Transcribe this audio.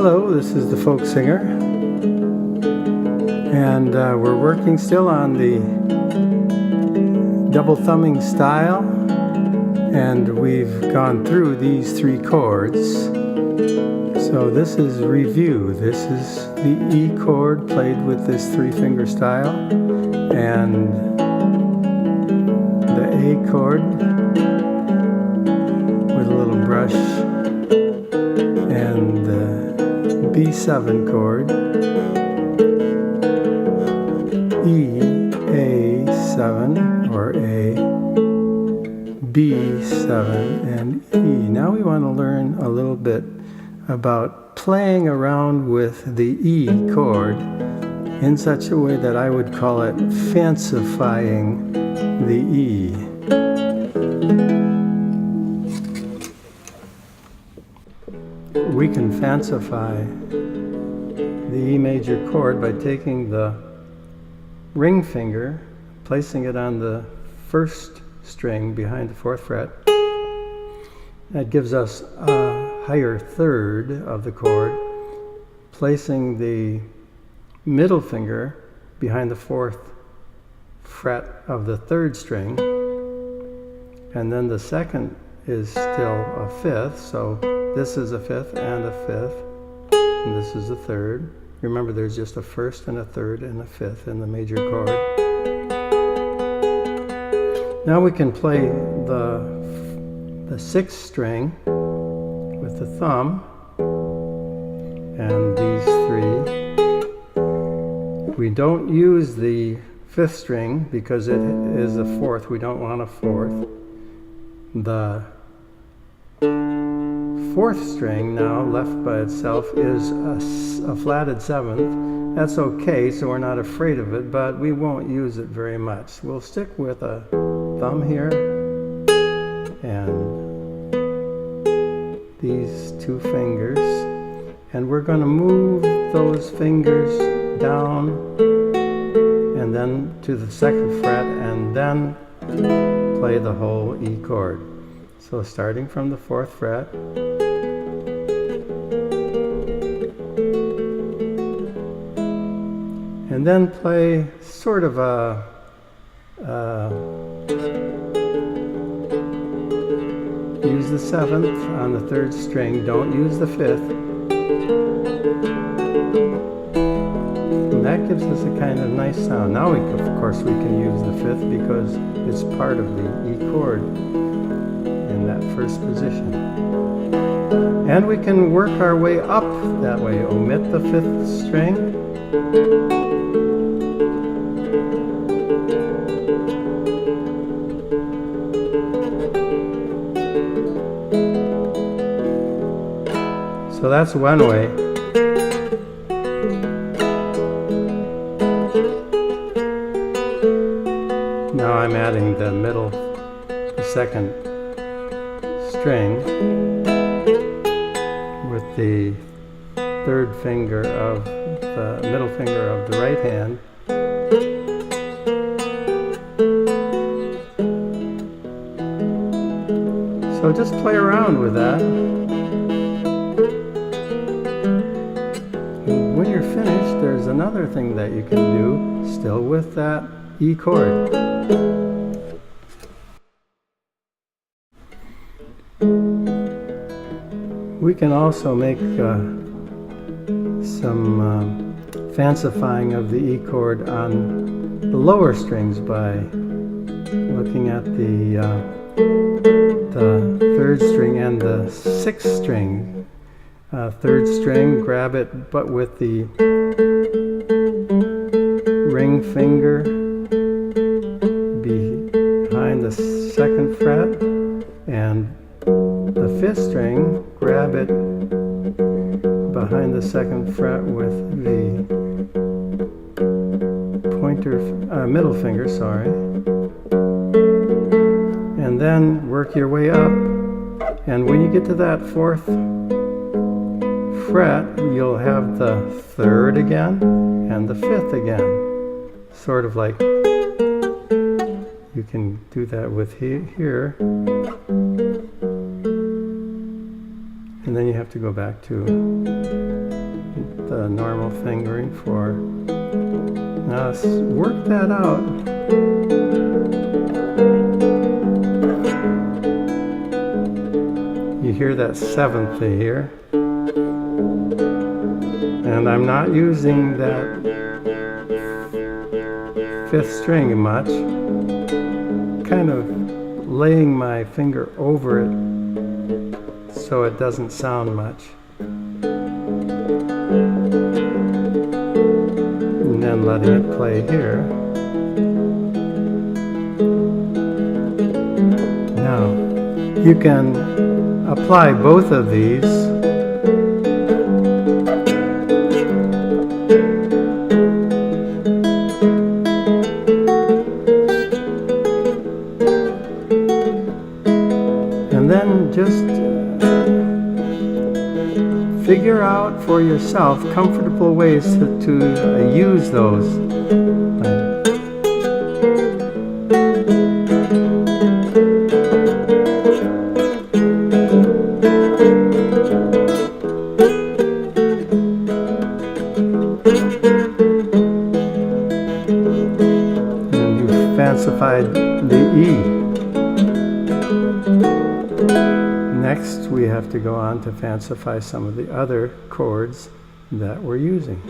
Hello, this is theFolksinger, and we're working still on the double thumbing style, and we've gone through these three chords. So this is review. This is the E chord played with this three-finger style, and the A chord with a little brush, and the B7 chord, E, A7, or A, B7, and E. Now we want to learn a little bit about playing around with the E chord in such a way that I would call it fancifying the E. We can fancify the E major chord by taking the ring finger, placing it on the first string behind the 4th fret. That gives us a higher third of the chord, placing the middle finger behind the 4th fret of the 3rd string, and then the second is still a 5th, so this is a 5th and a 5th, and this is a 3rd. Remember, there's just a 1st and a 3rd and a 5th in the major chord. Now we can play the 6th string with the thumb, and these three. We don't use the 5th string because it is a 4th. We don't want a 4th. The 4th string now left by itself is a flatted 7th. That's okay, so we're not afraid of it, but we won't use it very much. We'll stick with a thumb here and these two fingers, and we're going to move those fingers down and then to the 2nd fret, and then play the whole E chord. So starting from the 4th fret, and then play sort of a use the 7th on the 3rd string, don't use the 5th. And that gives us a kind of nice sound. Now, of course, we can use the 5th because it's part of the E chord in that first position. And we can work our way up that way. Omit the 5th string. So that's one way. Now I'm adding the middle, the 2nd string with the 3rd finger of the middle finger of the right hand. So just play around with that. When you're finished, there's another thing that you can do, still with that E chord. We can also make some fancifying of the E chord on the lower strings by looking at the 3rd string and the 6th string. 3rd string, grab it, but with the ring finger behind the 2nd fret, and the 5th string, grab it behind the 2nd fret with the middle finger, sorry, and then work your way up, and when you get to that 4th fret, you'll have the 3rd again and the 5th again. Sort of like you can do that with here. And then you have to go back to with the normal fingering for. Now let's work that out. You hear that seventh here. And I'm not using that fifth string much. Kind of laying my finger over it so it doesn't sound much. And then letting it play here. Now, you can apply both of these . And then just figure out for yourself comfortable ways to use those. And you fancified the E. Next, we have to go on to fancify some of the other chords that we're using.